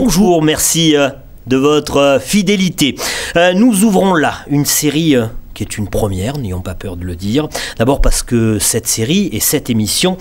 bonjour, merci de votre fidélité. Nous ouvrons là une série qui est une première, n'ayons pas peur de le dire. D'abord parce que cette série et cette émission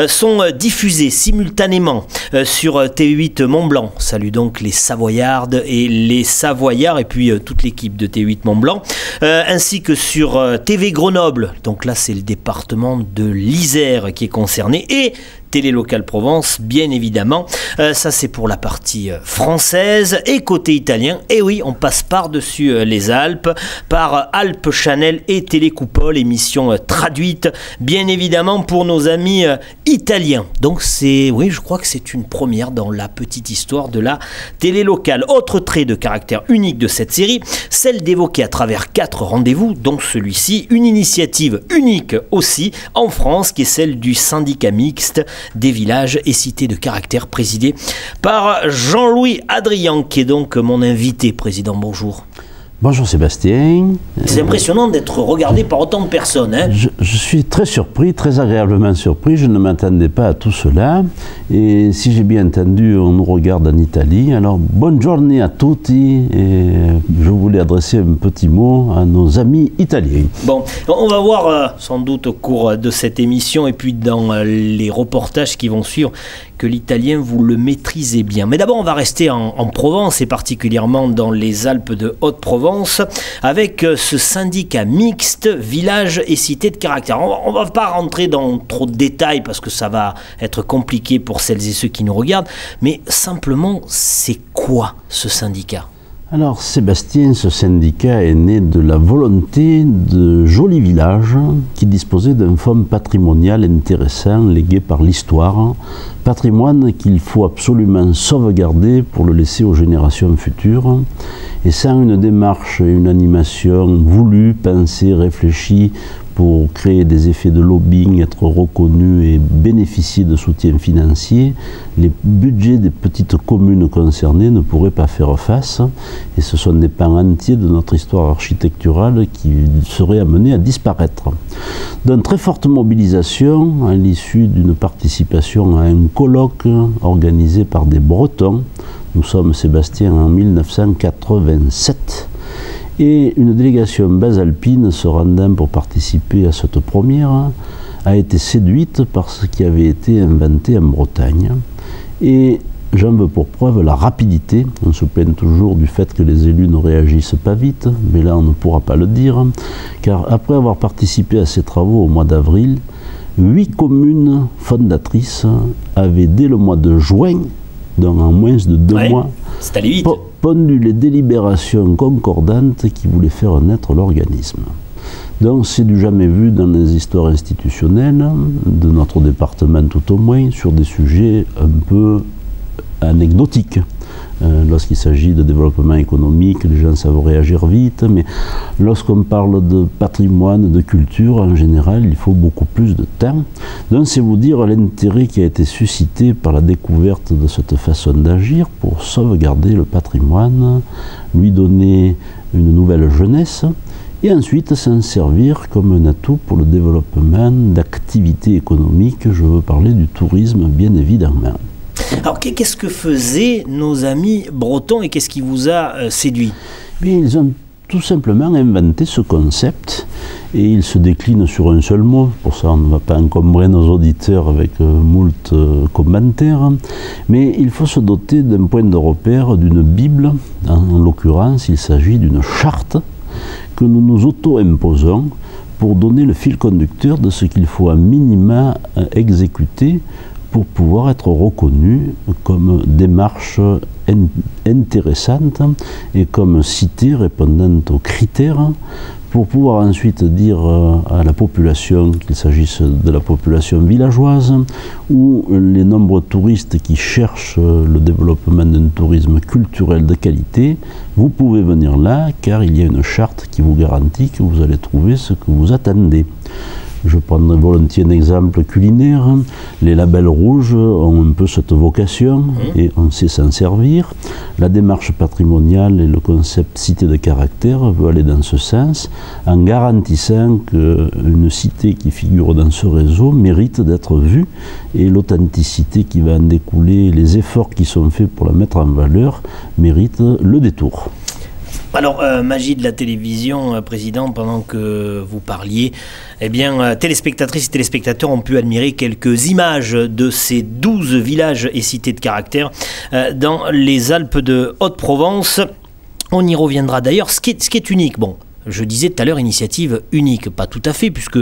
sont diffusées simultanément sur T8 Mont-Blanc. Salut donc les Savoyardes et les Savoyards et puis toute l'équipe de T8 Mont-Blanc, ainsi que sur TV Grenoble. Donc là c'est le département de l'Isère qui est concerné et Télé Locale Provence, bien évidemment. Ça, c'est pour la partie française. Et côté italien, et oui, on passe par-dessus les Alpes, par Alpes Channel et Télécoupole, émission traduite, bien évidemment, pour nos amis italiens. Donc, oui, je crois que c'est une première dans la petite histoire de la télé locale. Autre trait de caractère unique de cette série, celle d'évoquer à travers 4 rendez-vous, dont celui-ci, une initiative unique aussi en France, qui est celle du syndicat mixte des villages et cités de caractère présidé par Jean-Louis Adrian, qui est donc mon invité. Président, bonjour. Bonjour Sébastien. C'est impressionnant d'être regardé par autant de personnes. Hein. Je suis très surpris, très agréablement surpris. Je ne m'attendais pas à tout cela. Et si j'ai bien entendu, on nous regarde en Italie. Alors, bonne journée à tutti. Et je voulais adresser un petit mot à nos amis italiens. Bon, on va voir sans doute au cours de cette émission et puis dans les reportages qui vont suivre que l'italien, vous le maîtrisez bien. Mais d'abord, on va rester en Provence et particulièrement dans les Alpes de Haute-Provence avec ce syndicat mixte, villages et cités de caractère. On ne va pas rentrer dans trop de détails parce que ça va être compliqué pour celles et ceux qui nous regardent, mais simplement, c'est quoi ce syndicat ? Alors Sébastien, ce syndicat est né de la volonté de jolis villages qui disposaient d'un fonds patrimonial intéressant légué par l'histoire, patrimoine qu'il faut absolument sauvegarder pour le laisser aux générations futures, et sans une démarche et une animation voulue, pensée, réfléchie pour créer des effets de lobbying, être reconnu et bénéficier de soutien financier, les budgets des petites communes concernées ne pourraient pas faire face, et ce sont des pans entiers de notre histoire architecturale qui seraient amenés à disparaître. D'une très forte mobilisation, à l'issue d'une participation à un colloque organisé par des Bretons, nous sommes Sébastien en 1987, et une délégation basalpine se rendant pour participer à cette première a été séduite par ce qui avait été inventé en Bretagne. Et j'en veux pour preuve la rapidité. On se plaint toujours du fait que les élus ne réagissent pas vite, mais là on ne pourra pas le dire, car après avoir participé à ces travaux au mois d'avril, 8 communes fondatrices avaient dès le mois de juin, donc en moins de 2 mois, pondu les délibérations concordantes qui voulaient faire naître l'organisme. Donc c'est du jamais vu dans les histoires institutionnelles de notre département tout au moins, sur des sujets un peu anecdotiques. Lorsqu'il s'agit de développement économique, les gens savent réagir vite, mais lorsqu'on parle de patrimoine, de culture, en général, il faut beaucoup plus de temps. Donc c'est vous dire l'intérêt qui a été suscité par la découverte de cette façon d'agir pour sauvegarder le patrimoine, lui donner une nouvelle jeunesse, et ensuite s'en servir comme un atout pour le développement d'activités économiques. Je veux parler du tourisme, bien évidemment. Alors, qu'est-ce que faisaient nos amis bretons et qu'est-ce qui vous a séduit ? Bien, ils ont tout simplement inventé ce concept et il se décline sur un seul mot. Pour ça, on ne va pas encombrer nos auditeurs avec moult commentaires. Mais il faut se doter d'un point de repère, d'une Bible. En l'occurrence, il s'agit d'une charte que nous nous auto-imposons pour donner le fil conducteur de ce qu'il faut à minima exécuter pour pouvoir être reconnu comme démarche intéressante et comme cité répondant aux critères pour pouvoir ensuite dire à la population, qu'il s'agisse de la population villageoise ou les nombreux touristes qui cherchent le développement d'un tourisme culturel de qualité, vous pouvez venir là car il y a une charte qui vous garantit que vous allez trouver ce que vous attendez. Je prendrai volontiers un exemple culinaire. Les labels rouges ont un peu cette vocation et on sait s'en servir. La démarche patrimoniale et le concept cité de caractère veut aller dans ce sens en garantissant qu'une cité qui figure dans ce réseau mérite d'être vue et l'authenticité qui va en découler, les efforts qui sont faits pour la mettre en valeur méritent le détour. Alors, magie de la télévision, Président, pendant que vous parliez, eh bien, téléspectatrices et téléspectateurs ont pu admirer quelques images de ces 12 villages et cités de caractère dans les Alpes de Haute-Provence. On y reviendra d'ailleurs. Ce qui est unique, bon, je disais tout à l'heure, initiative unique, pas tout à fait, puisque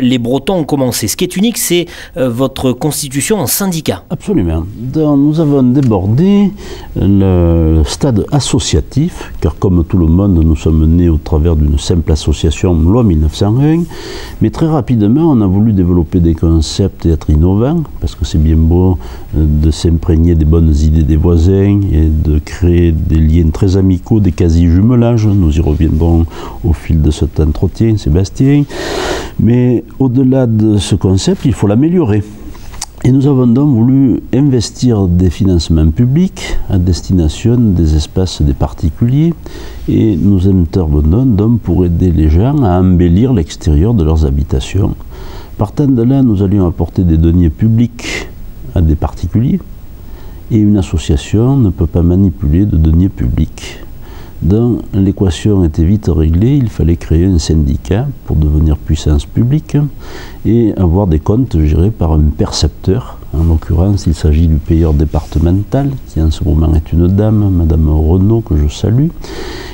les Bretons ont commencé. Ce qui est unique, c'est votre constitution en syndicat. Absolument. Nous avons débordé le stade associatif, car comme tout le monde, nous sommes nés au travers d'une simple association, loi 1901, mais très rapidement, on a voulu développer des concepts et être innovants, parce que c'est bien beau de s'imprégner des bonnes idées des voisins et de créer des liens très amicaux, des quasi-jumelages. Nous y reviendrons au fil de cet entretien, Sébastien. Mais au-delà de ce concept, il faut l'améliorer. Et nous avons donc voulu investir des financements publics à destination des espaces des particuliers et nous intervenons donc pour aider les gens à embellir l'extérieur de leurs habitations. Partant de là, nous allions apporter des deniers publics à des particuliers et une association ne peut pas manipuler de deniers publics. Donc l'équation était vite réglée, il fallait créer un syndicat pour devenir puissance publique et avoir des comptes gérés par un percepteur. En l'occurrence, il s'agit du payeur départemental, qui en ce moment est une dame, Madame Renaud, que je salue.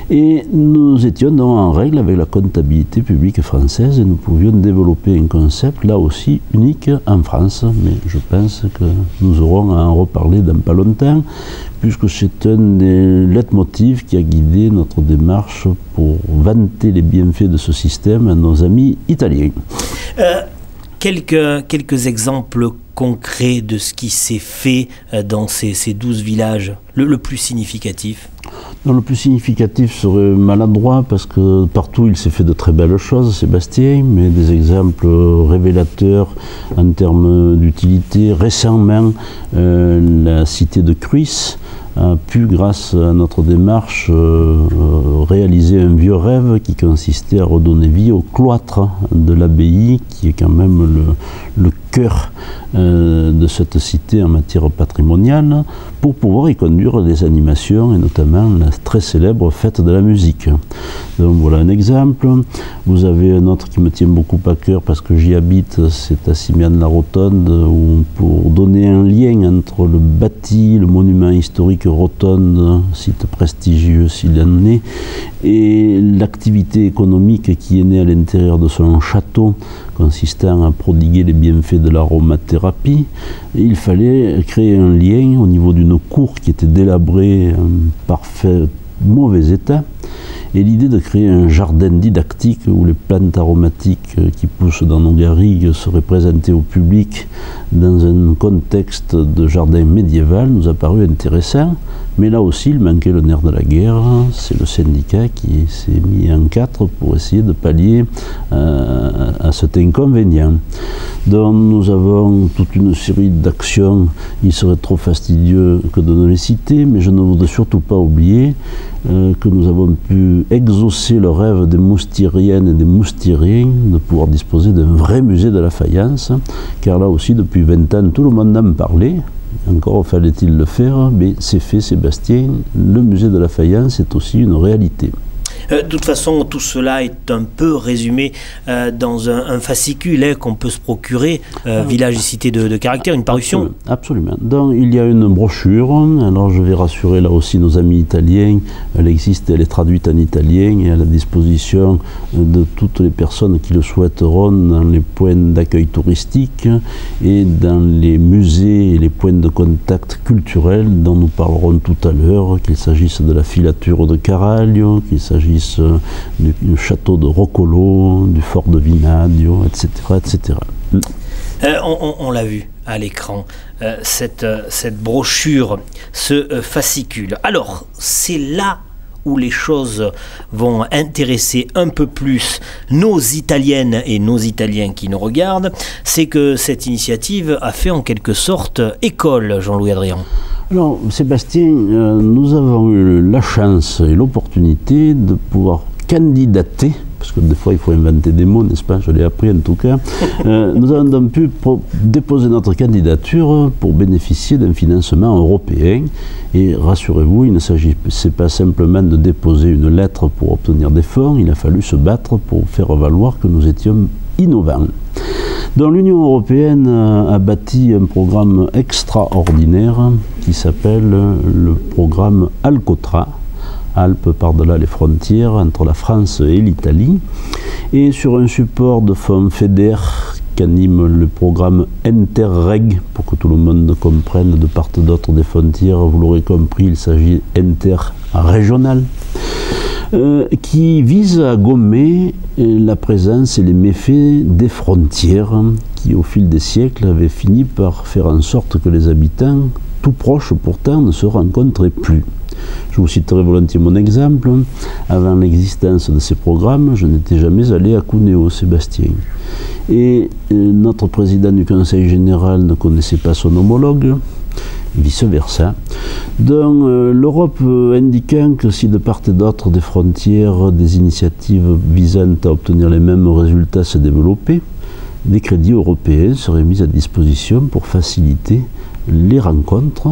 Et nous étions donc en règle avec la comptabilité publique française et nous pouvions développer un concept, là aussi, unique en France. Mais je pense que nous aurons à en reparler dans pas longtemps, puisque c'est un des leitmotifs qui a guidé notre démarche pour vanter les bienfaits de ce système à nos amis italiens. Quelques exemples concrets de ce qui s'est fait dans ces 12 villages, le plus significatif? Non, le plus significatif serait maladroit parce que partout il s'est fait de très belles choses, Sébastien, mais des exemples révélateurs en termes d'utilité. Récemment, la cité de Cruys a pu, grâce à notre démarche, réaliser un vieux rêve qui consistait à redonner vie au cloître de l'abbaye, qui est quand même le cœur de cette cité en matière patrimoniale, pour pouvoir y conduire des animations, et notamment la très célèbre fête de la musique. Donc voilà un exemple. Vous avez un autre qui me tient beaucoup à cœur parce que j'y habite, c'est à Simiane-la-Rotonde, où pour donner un lien entre le bâti, le monument historique Rotonde, site prestigieux s'il en est, et l'activité économique qui est née à l'intérieur de son château, consistant à prodiguer les bienfaits de l'aromathérapie, il fallait créer un lien au niveau d'une cour qui était délabrée en parfait mauvais état, et l'idée de créer un jardin didactique où les plantes aromatiques qui poussent dans nos garrigues seraient présentées au public dans un contexte de jardin médiéval nous a paru intéressant, mais là aussi il manquait le nerf de la guerre. C'est le syndicat qui s'est mis en quatre pour essayer de pallier à cet inconvénient. Donc nous avons toute une série d'actions, il serait trop fastidieux que de ne les citer, mais je ne voudrais surtout pas oublier que nous avons pu exaucer le rêve des moustiriennes et des moustiriens de pouvoir disposer d'un vrai musée de la faïence, car là aussi depuis 20 ans tout le monde en parlait, encore fallait-il le faire, mais c'est fait, Sébastien, le musée de la faïence est aussi une réalité. De toute façon, tout cela est un peu résumé dans un fascicule qu'on peut se procurer, Village et Cité de caractère, une parution. Absolument. Donc il y a une brochure, alors je vais rassurer là aussi nos amis italiens, elle existe, elle est traduite en italien et à la disposition de toutes les personnes qui le souhaiteront dans les points d'accueil touristique et dans les musées et les points de contact culturels dont nous parlerons tout à l'heure, qu'il s'agisse de la filature de Caraglio, qu'il s'agisse du château de Roccolo, du fort de Vinadio, etc. etc. On l'a vu à l'écran, cette brochure, ce fascicule. Alors, c'est là où les choses vont intéresser un peu plus nos Italiennes et nos Italiens qui nous regardent, c'est que cette initiative a fait en quelque sorte école, Jean-Louis Adrien. Alors, Sébastien, nous avons eu la chance et l'opportunité de pouvoir candidater, parce que des fois il faut inventer des mots, n'est-ce pas? Je l'ai appris en tout cas. Nous avons donc pu déposer notre candidature pour bénéficier d'un financement européen. Et rassurez-vous, il ne s'agissait pas simplement de déposer une lettre pour obtenir des fonds, il a fallu se battre pour faire valoir que nous étions innovants. Donc l'Union européenne a bâti un programme extraordinaire qui s'appelle le programme Alcotra, Alpes par-delà les frontières entre la France et l'Italie, et sur un support de fonds FEDER qu'anime le programme Interreg, pour que tout le monde comprenne de part et d'autre des frontières, vous l'aurez compris, il s'agit interrégional, qui vise à gommer la présence et les méfaits des frontières qui, au fil des siècles, avaient fini par faire en sorte que les habitants, tout proches pourtant, ne se rencontraient plus. Je vous citerai volontiers mon exemple. Avant l'existence de ces programmes, je n'étais jamais allé à Cuneo, Sébastien. Et notre président du Conseil général ne connaissait pas son homologue, vice-versa. Donc l'Europe indiquant que si de part et d'autre des frontières, des initiatives visant à obtenir les mêmes résultats se développaient, des crédits européens seraient mis à disposition pour faciliter les rencontres,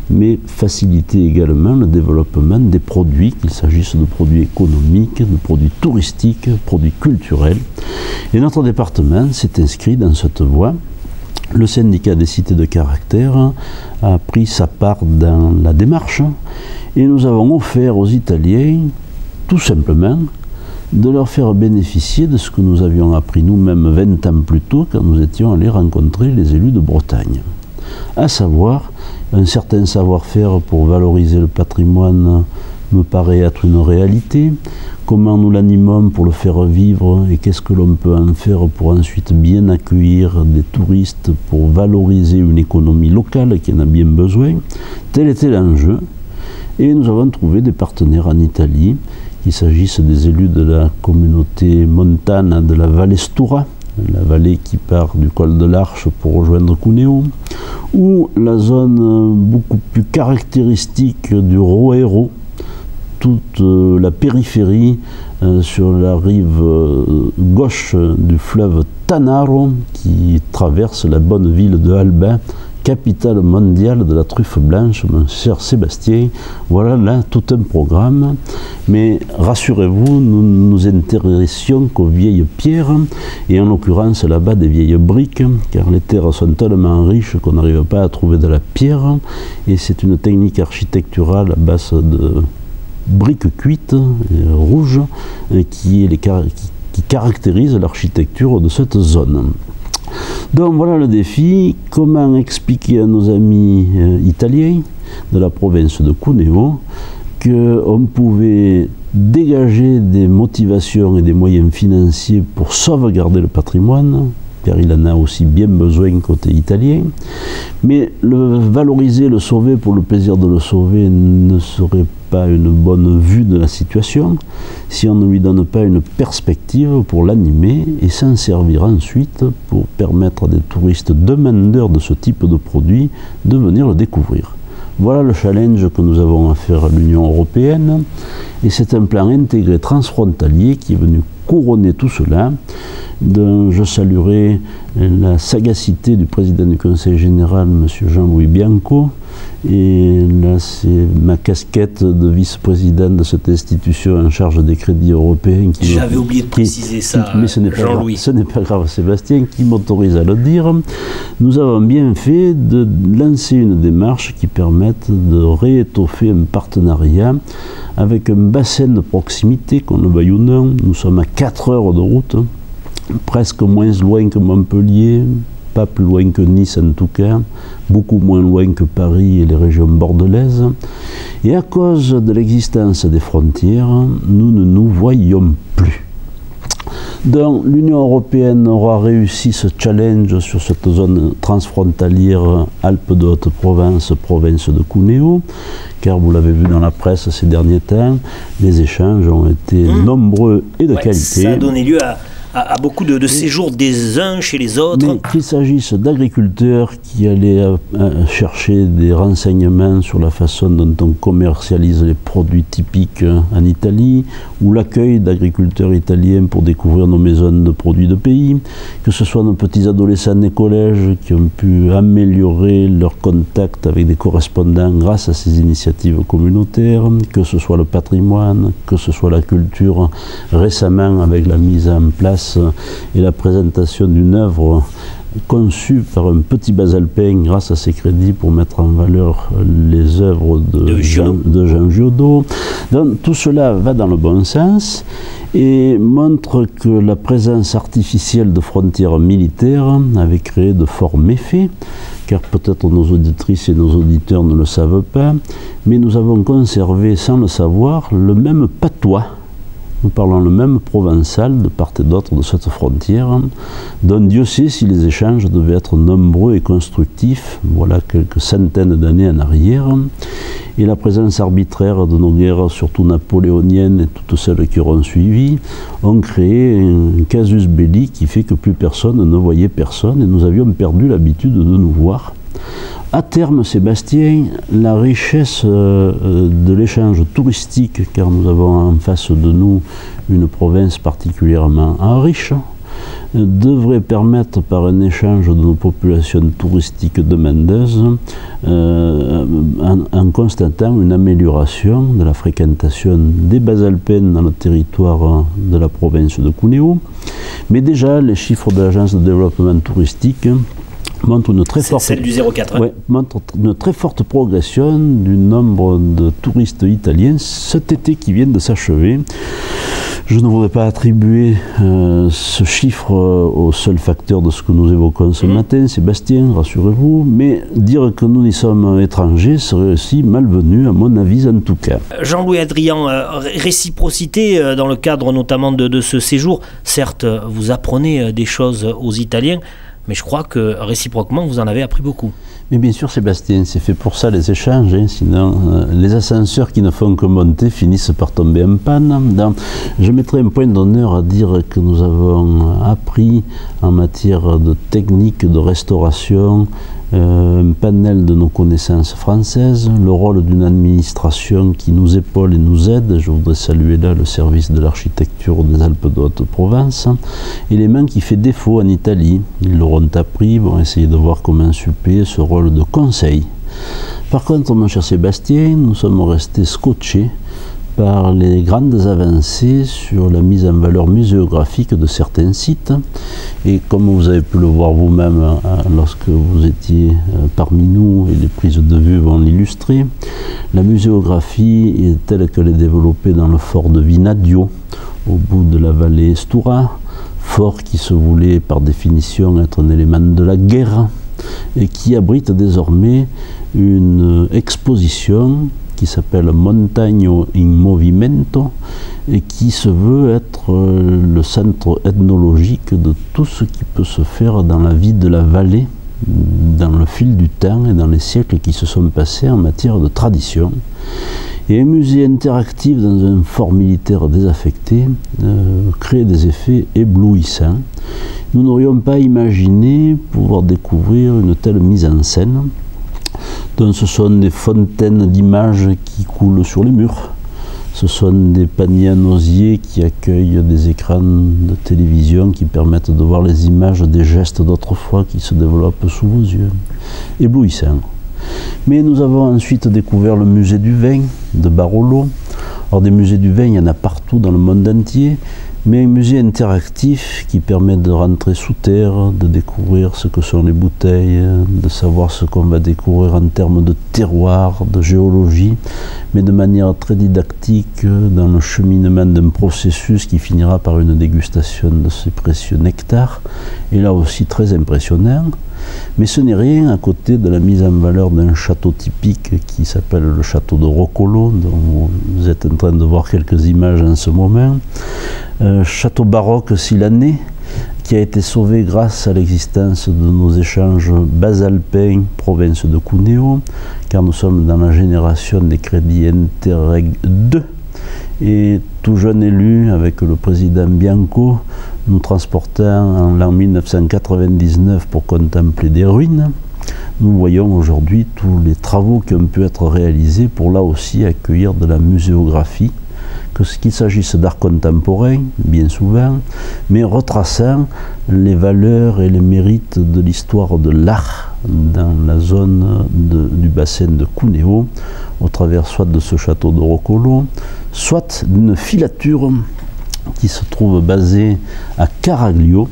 mais faciliter également le développement des produits, qu'il s'agisse de produits économiques, de produits touristiques, produits culturels. Et notre département s'est inscrit dans cette voie. Le syndicat des cités de caractère a pris sa part dans la démarche et nous avons offert aux Italiens, tout simplement, de leur faire bénéficier de ce que nous avions appris nous-mêmes 20 ans plus tôt quand nous étions allés rencontrer les élus de Bretagne. À savoir, un certain savoir-faire pour valoriser le patrimoine me paraît être une réalité. Comment nous l'animons pour le faire vivre et qu'est-ce que l'on peut en faire pour ensuite bien accueillir des touristes, pour valoriser une économie locale qui en a bien besoin. Tel était l'enjeu. Et nous avons trouvé des partenaires en Italie, qu'il s'agisse des élus de la communauté montane de la Valestura, la vallée qui part du col de l'Arche pour rejoindre Cuneo, ou la zone beaucoup plus caractéristique du Roero, toute la périphérie sur la rive gauche du fleuve Tanaro qui traverse la bonne ville de Albin, capitale mondiale de la truffe blanche, mon cher Sébastien. Voilà là tout un programme. Mais rassurez-vous, nous ne nous intéressions qu'aux vieilles pierres, et en l'occurrence là-bas des vieilles briques, car les terres sont tellement riches qu'on n'arrive pas à trouver de la pierre, et c'est une technique architecturale à base de briques cuites, rouges, qui caractérise l'architecture de cette zone. Donc voilà le défi, comment expliquer à nos amis italiens de la province de Cuneo qu'on pouvait dégager des motivations et des moyens financiers pour sauvegarder le patrimoine, car il en a aussi bien besoin côté italien, mais le valoriser, le sauver pour le plaisir de le sauver ne serait pas une bonne vue de la situation si on ne lui donne pas une perspective pour l'animer et s'en servir ensuite pour permettre à des touristes demandeurs de ce type de produit de venir le découvrir. Voilà le challenge que nous avons à faire à l'Union européenne, et c'est un plan intégré transfrontalier qui est venu couronner tout cela. Je saluerai la sagacité du président du Conseil général, M. Jean-Louis Bianco, et là c'est ma casquette de vice-président de cette institution en charge des crédits européens. J'avais oublié de préciser ça, mais ce n'est pas Jean-Louis. Ce n'est pas grave, Sébastien, qui m'autorise à le dire. Nous avons bien fait de lancer une démarche qui permette de réétoffer un partenariat avec un bassin de proximité, qu'on le veuille ou non. Nous sommes à 4 heures de route, presque moins loin que Montpellier, pas plus loin que Nice en tout cas, beaucoup moins loin que Paris et les régions bordelaises. Et à cause de l'existence des frontières, nous ne nous voyons plus. Donc l'Union européenne aura réussi ce challenge sur cette zone transfrontalière Alpes de Haute-Provence, province de Cuneo, car vous l'avez vu dans la presse ces derniers temps, les échanges ont été nombreux et de qualité. Ça a donné lieu à beaucoup de séjours des uns chez les autres. Mais qu'il s'agisse d'agriculteurs qui allaient chercher des renseignements sur la façon dont on commercialise les produits typiques en Italie, ou l'accueil d'agriculteurs italiens pour découvrir nos maisons de produits de pays, que ce soit nos petits adolescents des collèges qui ont pu améliorer leur contact avec des correspondants grâce à ces initiatives communautaires, que ce soit le patrimoine, que ce soit la culture récemment avec la mise en place et la présentation d'une œuvre conçue par un petit basalpin grâce à ses crédits pour mettre en valeur les œuvres de Jean Giodo. Donc tout cela va dans le bon sens et montre que la présence artificielle de frontières militaires avait créé de forts méfaits, car peut-être nos auditrices et nos auditeurs ne le savent pas, mais nous avons conservé sans le savoir le même patois. Nous parlons le même provençal de part et d'autre de cette frontière, dont Dieu sait si les échanges devaient être nombreux et constructifs, voilà quelques centaines d'années en arrière, et la présence arbitraire de nos guerres, surtout napoléoniennes et toutes celles qui auront suivi, ont créé un casus belli qui fait que plus personne ne voyait personne, et nous avions perdu l'habitude de nous voir. À terme, Sébastien, la richesse de l'échange touristique, car nous avons en face de nous une province particulièrement riche, devrait permettre par un échange de nos populations touristiques demandeuses, en constatant une amélioration de la fréquentation des basalpines dans le territoire de la province de Cuneo. Mais déjà, les chiffres de l'Agence de développement touristique montre une très forte, celle du 04, hein. montre une très forte progression du nombre de touristes italiens cet été qui vient de s'achever. Je ne voudrais pas attribuer ce chiffre au seul facteur de ce que nous évoquons ce matin, Sébastien, rassurez-vous, mais dire que nous y sommes étrangers serait aussi malvenu, à mon avis en tout cas. Jean-Louis Adrian, réciprocité dans le cadre notamment de ce séjour. Certes, vous apprenez des choses aux Italiens, mais je crois que réciproquement, vous en avez appris beaucoup. Mais bien sûr, Sébastien, c'est fait pour ça les échanges, hein, sinon les ascenseurs qui ne font que monter finissent par tomber en panne. Donc, je mettrai un point d'honneur à dire que nous avons appris en matière de technique de restauration un panel de nos connaissances françaises, le rôle d'une administration qui nous épaule et nous aide. Je voudrais saluer là le service de l'architecture des Alpes de Haute-Provence, élément qui fait défaut en Italie. Ils l'auront appris, vont essayer de voir comment suppléer ce rôle de conseil. Par contre, mon cher Sébastien, nous sommes restés scotchés par les grandes avancées sur la mise en valeur muséographique de certains sites. Et comme vous avez pu le voir vous-même lorsque vous étiez parmi nous, et les prises de vue vont l'illustrer, la muséographie est telle qu'elle est développée dans le fort de Vinadio, au bout de la vallée Stura, fort qui se voulait par définition être un élément de la guerre, et qui abrite désormais une exposition qui s'appelle Montagno in Movimento et qui se veut être le centre ethnologique de tout ce qui peut se faire dans la vie de la vallée, dans le fil du temps et dans les siècles qui se sont passés en matière de tradition. Et un musée interactif dans un fort militaire désaffecté crée des effets éblouissants. Nous n'aurions pas imaginé pouvoir découvrir une telle mise en scène. Donc ce sont des fontaines d'images qui coulent sur les murs. Ce sont des paniers en osier qui accueillent des écrans de télévision qui permettent de voir les images des gestes d'autrefois qui se développent sous vos yeux. Éblouissant. Mais nous avons ensuite découvert le musée du vin de Barolo. Alors des musées du vin, il y en a partout dans le monde entier, mais un musée interactif qui permet de rentrer sous terre, de découvrir ce que sont les bouteilles, de savoir ce qu'on va découvrir en termes de terroir, de géologie, mais de manière très didactique dans le cheminement d'un processus qui finira par une dégustation de ces précieux nectars, et là aussi très impressionnant. Mais ce n'est rien à côté de la mise en valeur d'un château typique qui s'appelle le château de Roccolo, dont vous êtes en train de voir quelques images en ce moment. Château baroque silanais, qui a été sauvé grâce à l'existence de nos échanges basalpins, province de Cuneo, car nous sommes dans la génération des crédits Interreg 2. Et tout jeune élu, avec le président Bianco, nous transportant en l'an 1999 pour contempler des ruines. Nous voyons aujourd'hui tous les travaux qui ont pu être réalisés pour là aussi accueillir de la muséographie, qu'il s'agisse d'art contemporain, bien souvent, mais retraçant les valeurs et les mérites de l'histoire de l'art dans la zone du bassin de Cuneo, au travers soit de ce château de Roccolo, soit d'une filature qui se trouve basée à Caraglio,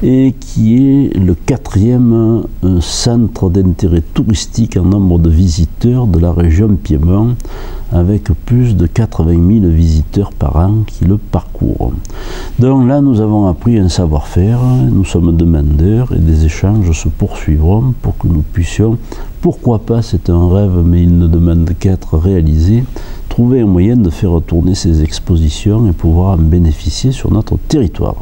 et qui est le 4e centre d'intérêt touristique en nombre de visiteurs de la région Piémont, avec plus de 80 000 visiteurs par an qui le parcourent. Donc là, nous avons appris un savoir-faire, nous sommes demandeurs et des échanges se poursuivront pour que nous puissions, pourquoi pas, c'est un rêve mais il ne demande qu'à être réalisé, trouver un moyen de faire tourner ces expositions et pouvoir en bénéficier sur notre territoire.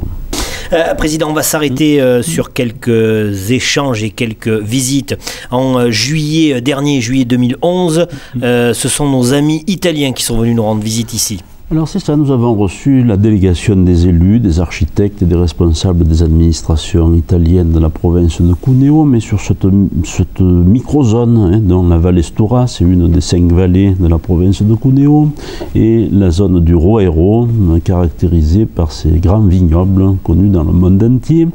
Président, on va s'arrêter sur quelques échanges et quelques visites. En juillet dernier, juillet 2011, ce sont nos amis italiens qui sont venus nous rendre visite ici. Alors c'est ça, nous avons reçu la délégation des élus, des architectes et des responsables des administrations italiennes de la province de Cuneo, mais sur cette microzone, dont la vallée Stura, c'est une des 5 vallées de la province de Cuneo, et la zone du Roero, caractérisée par ces grands vignobles connus dans le monde entier,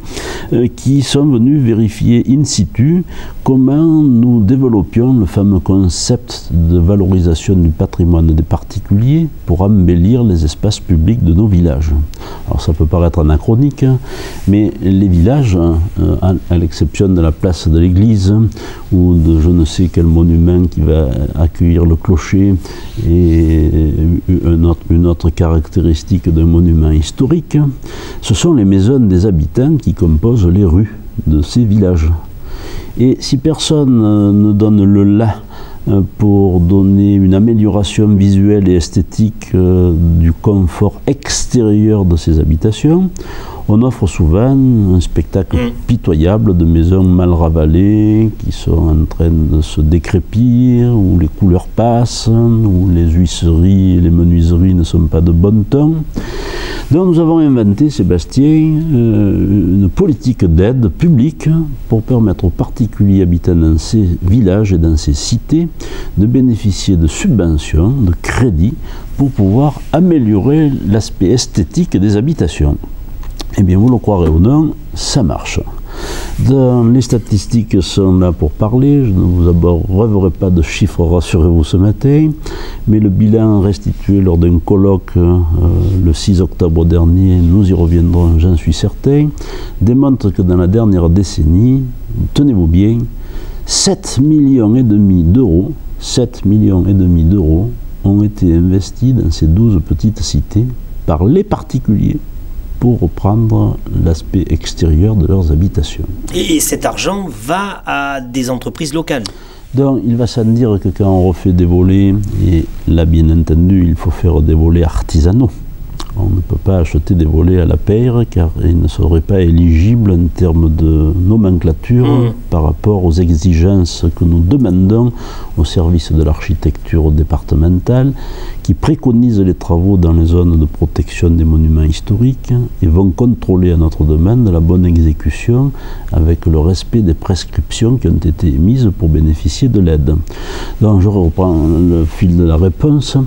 qui sont venus vérifier in situ comment nous développions le fameux concept de valorisation du patrimoine des particuliers pour embellir les espaces publics de nos villages. Alors ça peut paraître anachronique, mais les villages, à l'exception de la place de l'église ou de je ne sais quel monument qui va accueillir le clocher et une autre caractéristique d'un monument historique, ce sont les maisons des habitants qui composent les rues de ces villages. Et si personne ne donne le là pour donner une amélioration visuelle et esthétique du confort extérieur de ces habitations, on offre souvent un spectacle pitoyable de maisons mal ravalées, qui sont en train de se décrépir, où les couleurs passent, où les huisseries et les menuiseries ne sont pas de bon ton. Donc nous avons inventé, Sébastien, une politique d'aide publique pour permettre aux particuliers habitant dans ces villages et dans ces cités de bénéficier de subventions, de crédits, pour pouvoir améliorer l'aspect esthétique des habitations. Eh bien, vous le croirez ou non, ça marche. Les statistiques sont là pour parler, je ne vous abreuverai pas de chiffres, rassurez-vous ce matin, mais le bilan restitué lors d'un colloque le 6 octobre dernier, nous y reviendrons, j'en suis certain, démontre que dans la dernière décennie, tenez-vous bien, 7,5 millions d'euros, 7,5 millions d'euros ont été investis dans ces 12 petites cités par les particuliers pour reprendre l'aspect extérieur de leurs habitations. Et cet argent va à des entreprises locales? Donc il va sans dire que quand on refait des volets, et là bien entendu il faut faire des volets artisanaux, on ne peut pas acheter des volets à la paire car ils ne seraient pas éligibles en termes de nomenclature par rapport aux exigences que nous demandons au service de l'architecture départementale qui préconisent les travaux dans les zones de protection des monuments historiques et vont contrôler à notre demande la bonne exécution avec le respect des prescriptions qui ont été émises pour bénéficier de l'aide. Donc je reprends le fil de la réponse.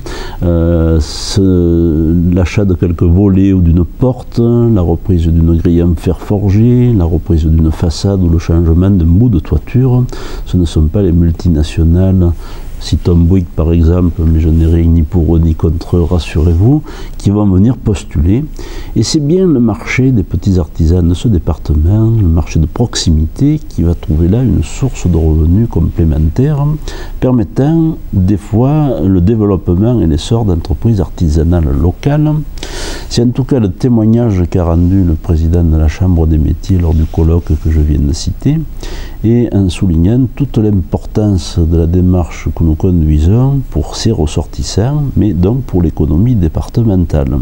L'achat de quelques volets ou d'une porte, la reprise d'une grille en fer forgé, la reprise d'une façade ou le changement d'un bout de toiture, ce ne sont pas les multinationales Citons Bouygues par exemple, mais je n'ai rien ni pour eux ni contre eux, rassurez-vous, qui vont venir postuler. Et c'est bien le marché des petits artisans de ce département, le marché de proximité, qui va trouver là une source de revenus complémentaire, permettant des fois le développement et l'essor d'entreprises artisanales locales. C'est en tout cas le témoignage qu'a rendu le président de la Chambre des métiers lors du colloque que je viens de citer, et en soulignant toute l'importance de la démarche que nous conduisons pour ces ressortissants, mais donc pour l'économie départementale.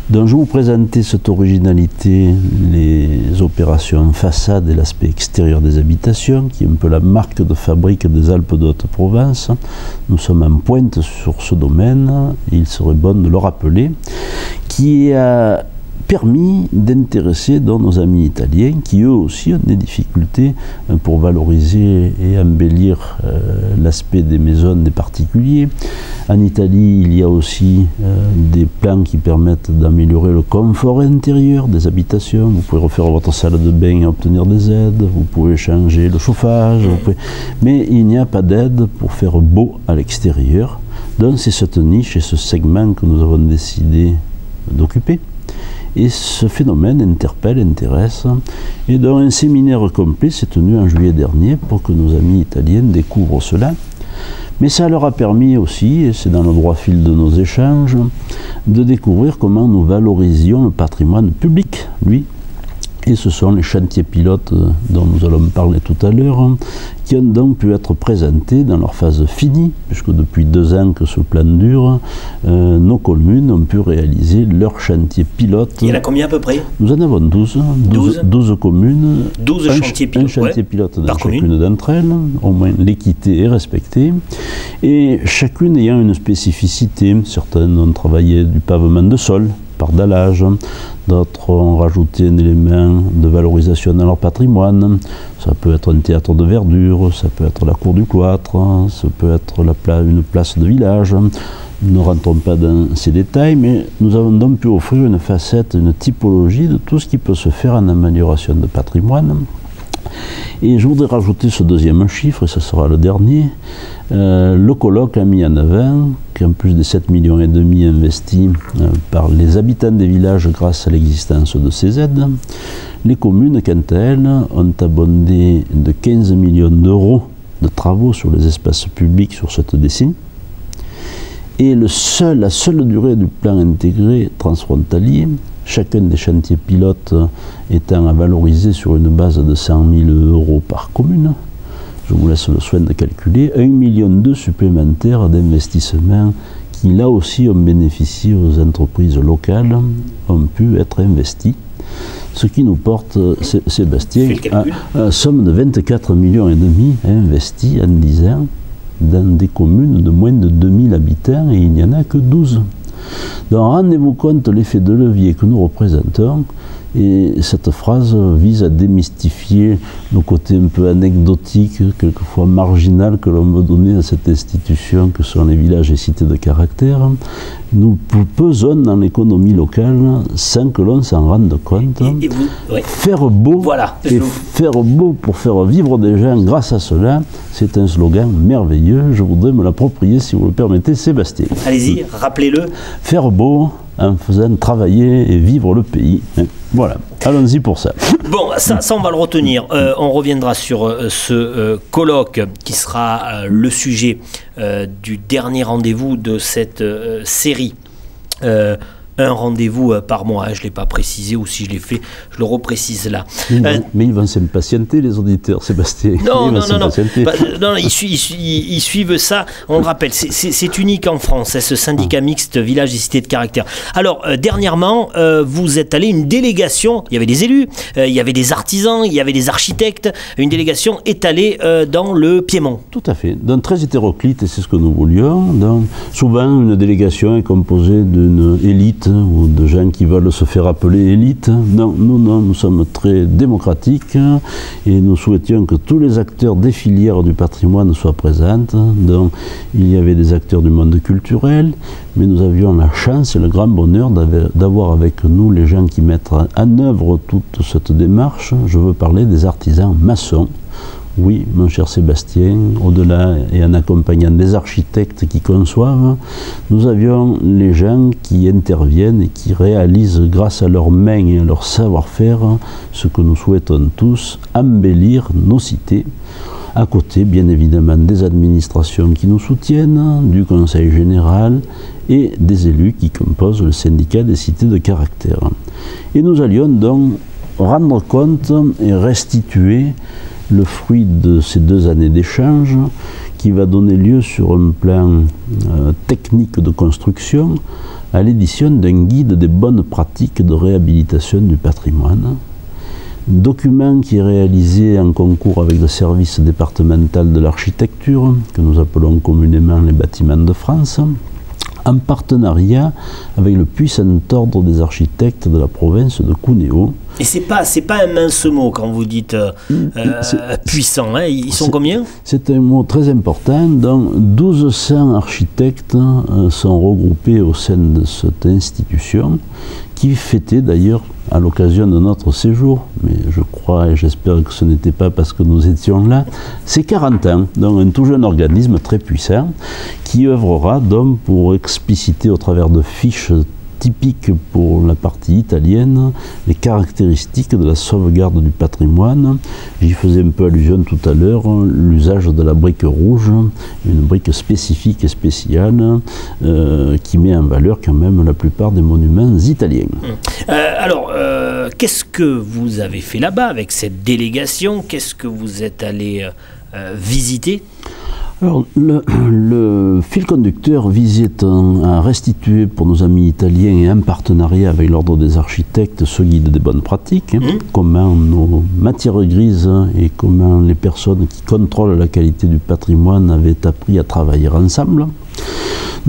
Donc je vous présentais cette originalité, les opérations façade et l'aspect extérieur des habitations, qui est un peu la marque de fabrique des Alpes de Haute-Provence. Nous sommes en pointe sur ce domaine, et il serait bon de le rappeler, qui a permis d'intéresser nos amis italiens, qui eux aussi ont des difficultés pour valoriser et embellir l'aspect des maisons des particuliers. En Italie, il y a aussi des plans qui permettent d'améliorer le confort intérieur des habitations. Vous pouvez refaire votre salle de bain et obtenir des aides, vous pouvez changer le chauffage, mais il n'y a pas d'aide pour faire beau à l'extérieur. Donc c'est cette niche et ce segment que nous avons décidé d'occuper. Et ce phénomène interpelle, intéresse. Et donc un séminaire complet s'est tenu en juillet dernier pour que nos amis italiens découvrent cela. Mais ça leur a permis aussi, et c'est dans le droit fil de nos échanges, de découvrir comment nous valorisions le patrimoine public, lui. Et ce sont les chantiers pilotes dont nous allons parler tout à l'heure, qui ont donc pu être présentés dans leur phase finie, puisque depuis 2 ans que ce plan dure, nos communes ont pu réaliser leur chantier pilote. Il y en a combien à peu près? Nous en avons 12 communes. 12 chantiers pilotes. Un chantier pilote dans chacune d'entre elles, au moins l'équité est respectée, et chacune ayant une spécificité. Certaines ont travaillé du pavement de sol, par dallage, d'autres ont rajouté un élément de valorisation dans leur patrimoine. Ça peut être un théâtre de verdure, ça peut être la cour du cloître, ça peut être une place de village. Nous ne rentrons pas dans ces détails, mais nous avons donc pu offrir une facette, une typologie de tout ce qui peut se faire en amélioration de patrimoine. Et je voudrais rajouter ce deuxième chiffre, et ce sera le dernier. Le colloque a mis en avant qu'en plus des 7,5 millions investis par les habitants des villages grâce à l'existence de ces aides, les communes, quant à elles, ont abondé de 15 millions d'euros de travaux sur les espaces publics sur cette décennie. Et la seule durée du plan intégré transfrontalier, chacun des chantiers pilotes étant à valoriser sur une base de 100 000 euros par commune, je vous laisse le soin de calculer, 1,2 million supplémentaires d'investissements qui là aussi ont bénéficié aux entreprises locales, ont pu être investis. Ce qui nous porte, Sébastien, à une somme de 24,5 millions investis en 10 ans dans des communes de moins de 2000 habitants, et il n'y en a que 12. Donc rendez-vous compte l'effet de levier que nous représentons, et cette phrase vise à démystifier le côté un peu anecdotique, quelquefois marginal, que l'on veut donner à cette institution que sont les villages et cités de caractère. Nous pesons dans l'économie locale sans que l'on s'en rende compte. Faire beau, voilà, et faire beau pour faire vivre des gens grâce à cela, c'est un slogan merveilleux. Je voudrais me l'approprier, si vous le permettez, Sébastien. Allez-y, rappelez-le. Faire beau en faisant travailler et vivre le pays. Voilà, allons-y pour ça. Bon, ça on va le retenir. On reviendra sur ce colloque qui sera le sujet du dernier rendez-vous de cette série. Un rendez-vous par mois, je ne l'ai pas précisé, ou si je l'ai fait, je le reprécise là. Mais ils vont s'impatienter, les auditeurs, Sébastien. Non, ils suivent ça, on le rappelle, c'est unique en France, ce syndicat mixte village et cité de caractère. Alors, dernièrement, vous êtes allé, une délégation, il y avait des élus, il y avait des artisans, il y avait des architectes, une délégation est allée dans le Piémont. Tout à fait, donc très hétéroclite, et c'est ce que nous voulions. Donc, souvent, une délégation est composée d'une élite, ou de gens qui veulent se faire appeler élite. Non, nous sommes très démocratiques et nous souhaitions que tous les acteurs des filières du patrimoine soient présents. Donc, il y avait des acteurs du monde culturel, mais nous avions la chance et le grand bonheur d'avoir avec nous les gens qui mettent en œuvre toute cette démarche. Je veux parler des artisans maçons. Oui, mon cher Sébastien, au-delà et en accompagnant des architectes qui conçoivent, nous avions les gens qui interviennent et qui réalisent grâce à leurs mains et à leur savoir-faire ce que nous souhaitons tous, embellir nos cités. À côté, bien évidemment, des administrations qui nous soutiennent, du Conseil général et des élus qui composent le syndicat des cités de caractère. Et nous allions donc rendre compte et restituer le fruit de ces 2 années d'échange qui va donner lieu sur un plan technique de construction à l'édition d'un guide des bonnes pratiques de réhabilitation du patrimoine. Document qui est réalisé en concours avec le service départemental de l'architecture, que nous appelons communément les Bâtiments de France, en partenariat avec le puissant ordre des architectes de la province de Cuneo. Et c'est pas un mince mot quand vous dites puissant, hein. Ils sont combien? C'est un mot très important. Donc 1200 architectes sont regroupés au sein de cette institution qui fêtait d'ailleurs à l'occasion de notre séjour, mais je crois et j'espère que ce n'était pas parce que nous étions là, c'est 40 ans, donc un tout jeune organisme très puissant qui œuvrera donc pour expliciter au travers de fiches typiques pour la partie italienne les caractéristiques de la sauvegarde du patrimoine. J'y faisais un peu allusion tout à l'heure, l'usage de la brique rouge, une brique spécifique et spéciale qui met en valeur quand même la plupart des monuments italiens. Alors, qu'est-ce que vous avez fait là-bas avec cette délégation? Qu'est-ce que vous êtes allé visiter? Alors, le fil conducteur visait à restituer pour nos amis italiens et en partenariat avec l'Ordre des architectes ce guide des bonnes pratiques, comment nos matières grises et comment les personnes qui contrôlent la qualité du patrimoine avaient appris à travailler ensemble.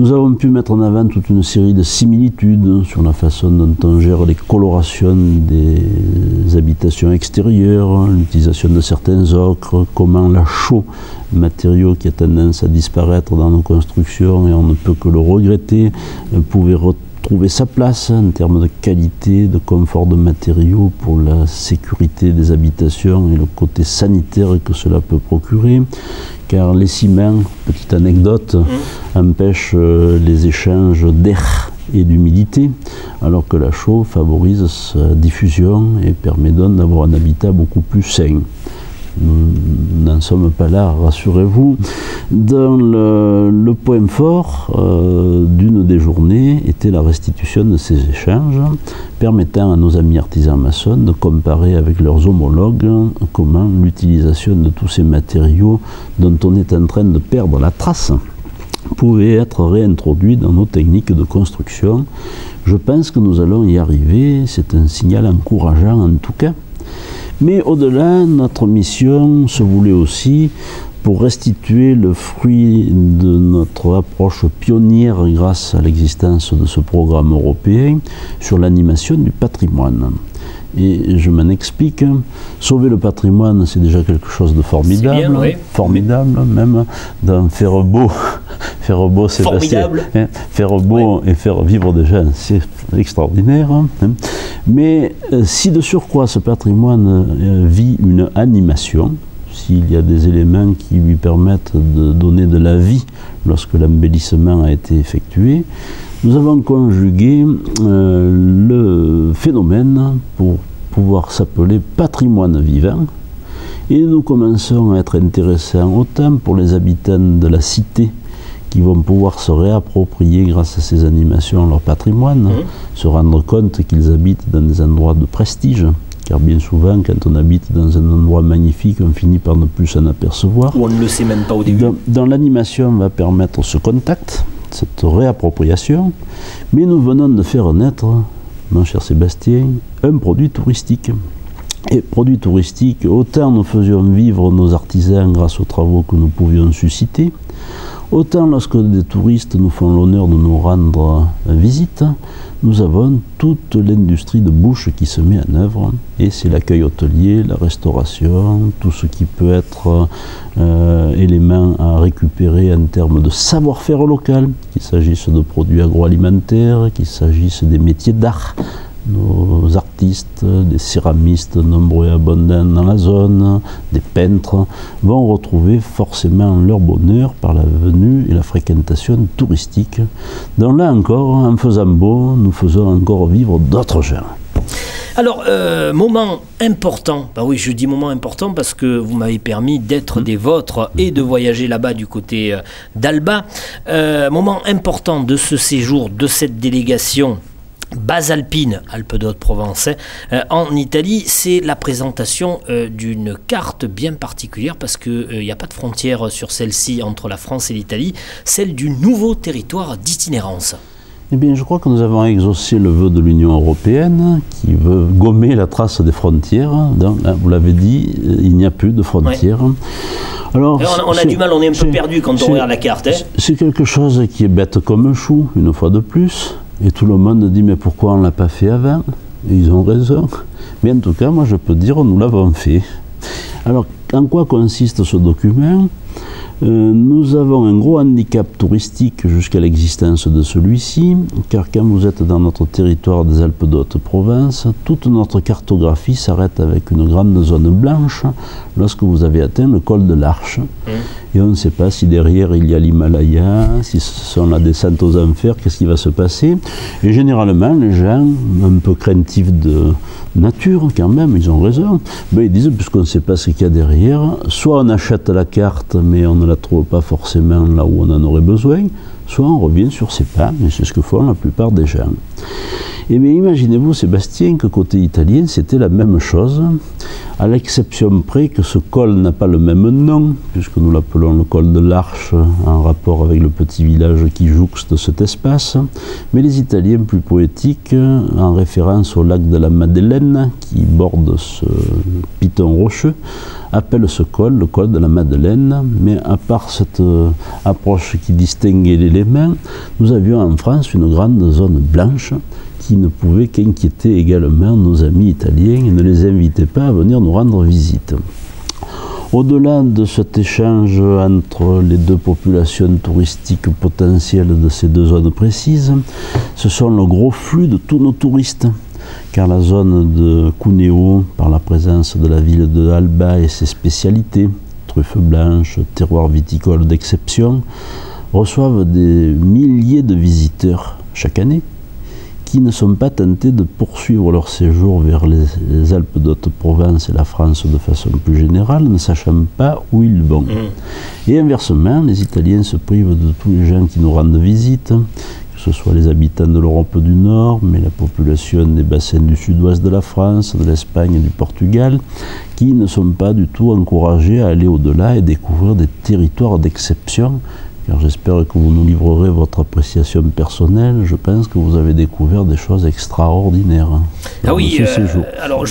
Nous avons pu mettre en avant toute une série de similitudes sur la façon dont on gère les colorations des habitations extérieures, l'utilisation de certains ocres, comment la chaux, matériau qui a tendance à disparaître dans nos constructions et on ne peut que le regretter, pouvait retrouver sa place en termes de qualité, de confort de matériaux pour la sécurité des habitations et le côté sanitaire que cela peut procurer. Car les ciments, petite anecdote, empêchent les échanges d'air et d'humidité, alors que la chaux favorise sa diffusion et permet donc d'avoir un habitat beaucoup plus sain. Nous n'en sommes pas là, rassurez-vous. Dans le point fort d'une des journées était la restitution de ces échanges, permettant à nos amis artisans maçons de comparer avec leurs homologues comment l'utilisation de tous ces matériaux dont on est en train de perdre la trace pouvait être réintroduit dans nos techniques de construction. Je pense que nous allons y arriver, c'est un signal encourageant en tout cas. Mais au-delà, notre mission se voulait aussi pour restituer le fruit de notre approche pionnière grâce à l'existence de ce programme européen sur l'animation du patrimoine. Et je m'en explique, sauver le patrimoine, c'est déjà quelque chose de formidable, bien, oui. Formidable même, d'en faire beau, Sébastien, hein, faire beau et faire vivre des gens, c'est extraordinaire. Hein. Mais si de surcroît ce patrimoine vit une animation, s'il y a des éléments qui lui permettent de donner de la vie lorsque l'embellissement a été effectué, nous avons conjugué le phénomène pour pouvoir s'appeler patrimoine vivant et nous commençons à être intéressants autant pour les habitants de la cité qui vont pouvoir se réapproprier grâce à ces animations leur patrimoine, se rendre compte qu'ils habitent dans des endroits de prestige. Car bien souvent, quand on habite dans un endroit magnifique, on finit par ne plus s'en apercevoir. Ou on ne le sait même pas au début. Dans l'animation, on va permettre ce contact, cette réappropriation. Mais nous venons de faire naître, mon cher Sébastien, un produit touristique. Et produit touristique, autant nous faisions vivre nos artisans grâce aux travaux que nous pouvions susciter, autant lorsque des touristes nous font l'honneur de nous rendre visite, nous avons toute l'industrie de bouche qui se met en œuvre et c'est l'accueil hôtelier, la restauration, tout ce qui peut être élément à récupérer en termes de savoir-faire local, qu'il s'agisse de produits agroalimentaires, qu'il s'agisse des métiers d'art, nos artistes, des céramistes nombreux et abondants dans la zone, des peintres, vont retrouver forcément leur bonheur par la venue et la fréquentation touristique. Donc là encore, en faisant beau, nous faisons encore vivre d'autres gens. Alors, moment important, bah oui, je dis moment important parce que vous m'avez permis d'être des vôtres et de voyager là-bas du côté d'Alba. Moment important de ce séjour, de cette délégation basalpine, Alpes d'Haute-Provence, en Italie, c'est la présentation d'une carte bien particulière parce qu'il n'y a pas de frontière sur celle-ci entre la France et l'Italie, celle du nouveau territoire d'itinérance. Eh bien, je crois que nous avons exaucé le vœu de l'Union européenne qui veut gommer la trace des frontières. Donc, là, vous l'avez dit, il n'y a plus de frontières. Ouais. Alors, on a du mal, on est un peu perdu quand on regarde la carte. C'est quelque chose qui est bête comme un chou, une fois de plus. Et tout le monde dit, mais pourquoi on ne l'a pas fait avant? Et ils ont raison. Mais en tout cas, moi je peux dire, nous l'avons fait. Alors, en quoi consiste ce document? Nous avons un gros handicap touristique jusqu'à l'existence de celui-ci, car quand vous êtes dans notre territoire des Alpes d'Haute-Provence, toute notre cartographie s'arrête avec une grande zone blanche lorsque vous avez atteint le col de l'Arche. Et on ne sait pas si derrière il y a l'Himalaya, si ce sont la descente aux enfers, qu'est-ce qui va se passer. Et généralement, les gens, un peu craintifs de nature quand même, ils ont raison, ben ils disent, puisqu'on ne sait pas ce qu'il y a derrière, soit on achète la carte, mais on ne la trouve pas forcément là où on en aurait besoin, soit on revient sur ses pas, mais c'est ce que font la plupart des gens. Et bien imaginez-vous, Sébastien, que côté italien, c'était la même chose, à l'exception près que ce col n'a pas le même nom, puisque nous l'appelons le col de l'Arche, en rapport avec le petit village qui jouxte cet espace, mais les Italiens plus poétiques, en référence au lac de la Madeleine, qui borde ce piton rocheux, appellent ce col le col de la Madeleine, mais à part cette approche qui distinguait l'élément, nous avions en France une grande zone blanche qui ne pouvait qu'inquiéter également nos amis italiens et ne les invitait pas à venir nous rendre visite. Au-delà de cet échange entre les deux populations touristiques potentielles de ces deux zones précises, ce sont le gros flux de tous nos touristes, car la zone de Cuneo, par la présence de la ville de Alba et ses spécialités, truffes blanches, terroirs viticoles d'exception, reçoivent des milliers de visiteurs chaque année, qui ne sont pas tentés de poursuivre leur séjour vers les Alpes d'Haute-Provence et la France de façon plus générale, ne sachant pas où ils vont. Et inversement, les Italiens se privent de tous les gens qui nous rendent visite, que ce soit les habitants de l'Europe du Nord, mais la population des bassins du sud-ouest de la France, de l'Espagne et du Portugal, qui ne sont pas du tout encouragés à aller au-delà et découvrir des territoires d'exception. Car j'espère que vous nous livrerez votre appréciation personnelle. Je pense que vous avez découvert des choses extraordinaires. Ah oui, alors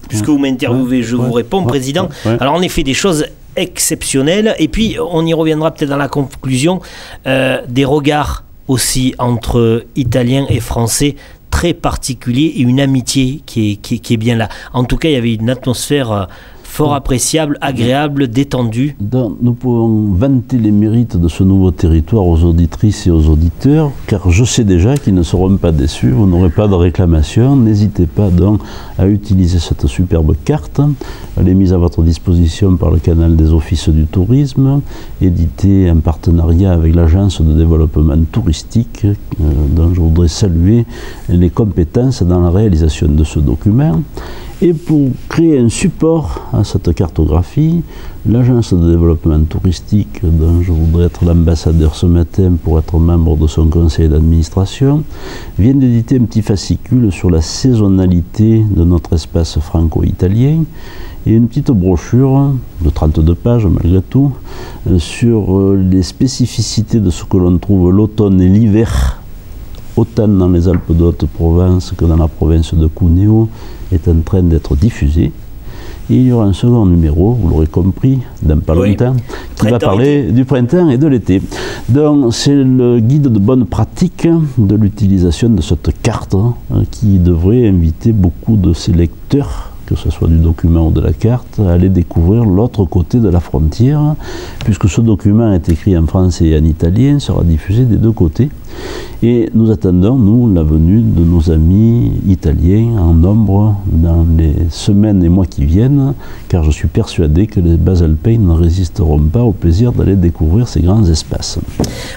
puisque vous m'interviewez, je vous réponds, Président. Alors en effet, des choses exceptionnelles. Et puis, on y reviendra peut-être dans la conclusion, des regards aussi entre Italiens et Français très particuliers et une amitié qui est bien là. En tout cas, il y avait une atmosphère fort appréciable, agréable, détendu. Donc, nous pouvons vanter les mérites de ce nouveau territoire aux auditrices et aux auditeurs, car je sais déjà qu'ils ne seront pas déçus, vous n'aurez pas de réclamation. N'hésitez pas donc à utiliser cette superbe carte. Elle est mise à votre disposition par le canal des offices du tourisme, édité en partenariat avec l'agence de développement touristique, dont je voudrais saluer les compétences dans la réalisation de ce document. Et pour créer un support à cette cartographie, l'agence de développement touristique, dont je voudrais être l'ambassadeur ce matin pour être membre de son conseil d'administration, vient d'éditer un petit fascicule sur la saisonnalité de notre espace franco-italien et une petite brochure de 32 pages malgré tout sur les spécificités de ce que l'on trouve l'automne et l'hiver, autant dans les Alpes d'Haute-Provence que dans la province de Cuneo, est en train d'être diffusé. Et il y aura un second numéro, vous l'aurez compris, dans pas longtemps, qui va parler du printemps et de l'été. Donc c'est le guide de bonne pratique de l'utilisation de cette carte qui devrait inviter beaucoup de ces lecteurs que ce soit du document ou de la carte, à aller découvrir l'autre côté de la frontière, puisque ce document est écrit en français et en italien, sera diffusé des deux côtés. Et nous attendons, nous, la venue de nos amis italiens en nombre dans les semaines et mois qui viennent, car je suis persuadé que les Basalpins ne résisteront pas au plaisir d'aller découvrir ces grands espaces.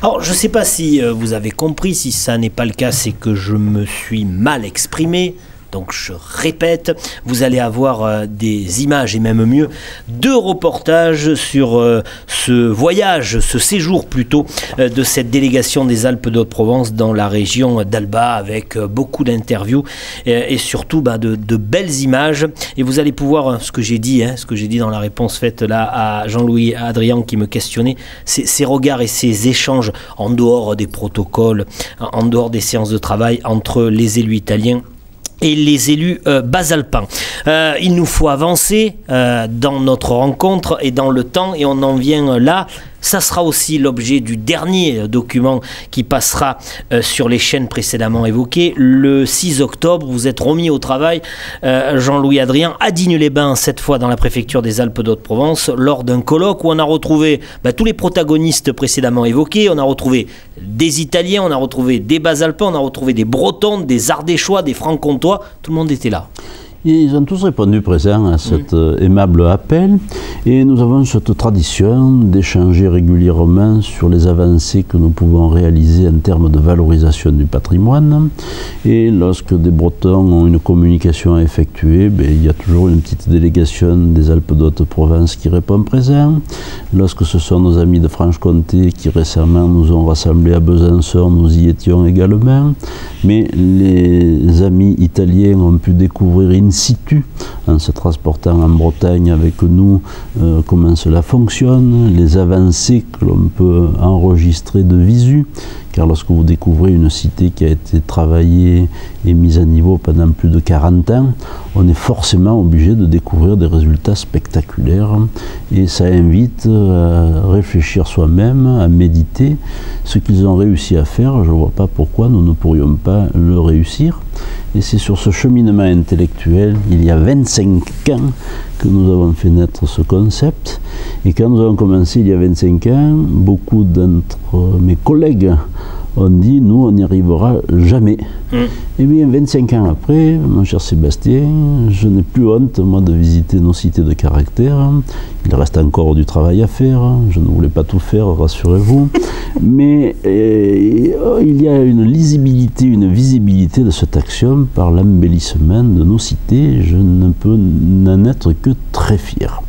Alors, je ne sais pas si vous avez compris, si ça n'est pas le cas, c'est que je me suis mal exprimé. Donc je répète, vous allez avoir des images et même mieux, 2 reportages sur ce voyage, ce séjour plutôt, de cette délégation des Alpes d'Haute-Provence dans la région d'Alba avec beaucoup d'interviews et surtout de belles images. Et vous allez pouvoir, ce que j'ai dit dans la réponse faite là à Jean-Louis Adrian qui me questionnait, ces regards et ces échanges en dehors des protocoles, en dehors des séances de travail entre les élus italiens et les élus basalpins. Il nous faut avancer dans notre rencontre et dans le temps, et on en vient là. Ça sera aussi l'objet du dernier document qui passera sur les chaînes précédemment évoquées. Le 6 octobre, vous êtes remis au travail, Jean-Louis Adrian, à Digne-les-Bains, cette fois dans la préfecture des Alpes d'Haute-Provence, lors d'un colloque où on a retrouvé tous les protagonistes précédemment évoqués. On a retrouvé des Italiens, on a retrouvé des Basalpins, on a retrouvé des Bretons, des Ardéchois, des Franc-Comtois. Tout le monde était là. Ils ont tous répondu présents à cet aimable appel, et nous avons cette tradition d'échanger régulièrement sur les avancées que nous pouvons réaliser en termes de valorisation du patrimoine. Et lorsque des Bretons ont une communication à effectuer, il y a toujours une petite délégation des Alpes d'Haute-Provence qui répond présent. Lorsque ce sont nos amis de Franche-Comté qui récemment nous ont rassemblés à Besançon, nous y étions également. Mais les amis italiens ont pu découvrir in situ, en se transportant en Bretagne avec nous, comment cela fonctionne, les avancées que l'on peut enregistrer de visu, car lorsque vous découvrez une cité qui a été travaillée et mise à niveau pendant plus de 40 ans, on est forcément obligé de découvrir des résultats spectaculaires, et ça invite à réfléchir soi-même, à méditer. Ce qu'ils ont réussi à faire, je ne vois pas pourquoi nous ne pourrions pas le réussir. Et c'est sur ce cheminement intellectuel, il y a 25 ans, que nous avons fait naître ce concept. Et quand nous avons commencé il y a 25 ans, beaucoup d'entre mes collègues ont dit, nous, on n'y arrivera jamais. Et bien, 25 ans après, mon cher Sébastien, je n'ai plus honte, moi, de visiter nos cités de caractère. Il reste encore du travail à faire. Je ne voulais pas tout faire, rassurez-vous. Mais il y a une lisibilité, une visibilité de cette action par l'embellissement de nos cités. Je ne peux n'en être que très fier.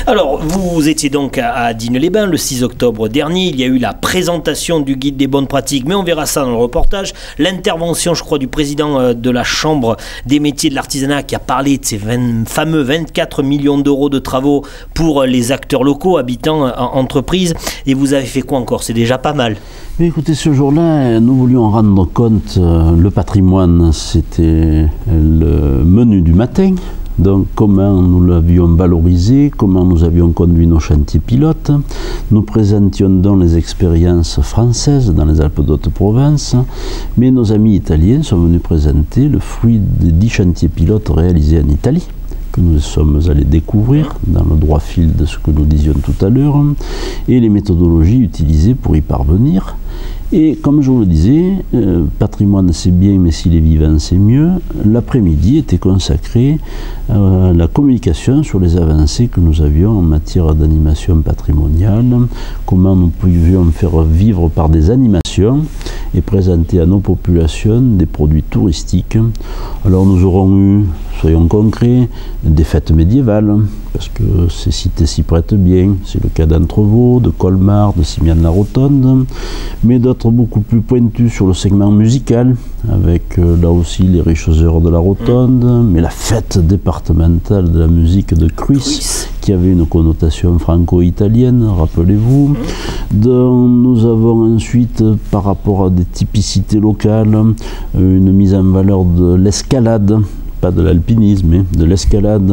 Alors, vous étiez donc à Digne-les-Bains le 6 octobre dernier. Il y a eu la présentation du guide des bonnes pratiques, mais on verra ça dans le reportage. L'intervention, je crois, du président de la Chambre des métiers de l'artisanat qui a parlé de ces fameux 24 millions d'euros de travaux pour les acteurs locaux, habitants, entreprises. Et vous avez fait quoi encore? C'est déjà pas mal. Mais écoutez, ce jour-là, nous voulions rendre compte, le patrimoine, c'était le menu du matin. Donc comment nous l'avions valorisé, comment nous avions conduit nos chantiers pilotes. Nous présentions donc les expériences françaises dans les Alpes d'Haute-Provence, mais nos amis italiens sont venus présenter le fruit des 10 chantiers pilotes réalisés en Italie, que nous sommes allés découvrir dans le droit fil de ce que nous disions tout à l'heure, et les méthodologies utilisées pour y parvenir. Et comme je vous le disais, patrimoine c'est bien, mais s'il est vivant c'est mieux. L'après-midi était consacré à la communication sur les avancées que nous avions en matière d'animation patrimoniale, comment nous pouvions faire vivre par des animations et présenter à nos populations des produits touristiques. Alors nous aurons eu, soyons concrets, des fêtes médiévales, parce que ces cités s'y prêtent bien. C'est le cas d'Entrevaux, de Colmar, de Simiane-la-Rotonde, mais d'autres beaucoup plus pointus sur le segment musical, avec là aussi les riches heures de la Rotonde, mais la fête départementale de la musique de Cruis, qui avait une connotation franco-italienne, rappelez-vous, dont nous avons ensuite, par rapport à des typicités locales, une mise en valeur de l'escalade, pas de l'alpinisme, mais de l'escalade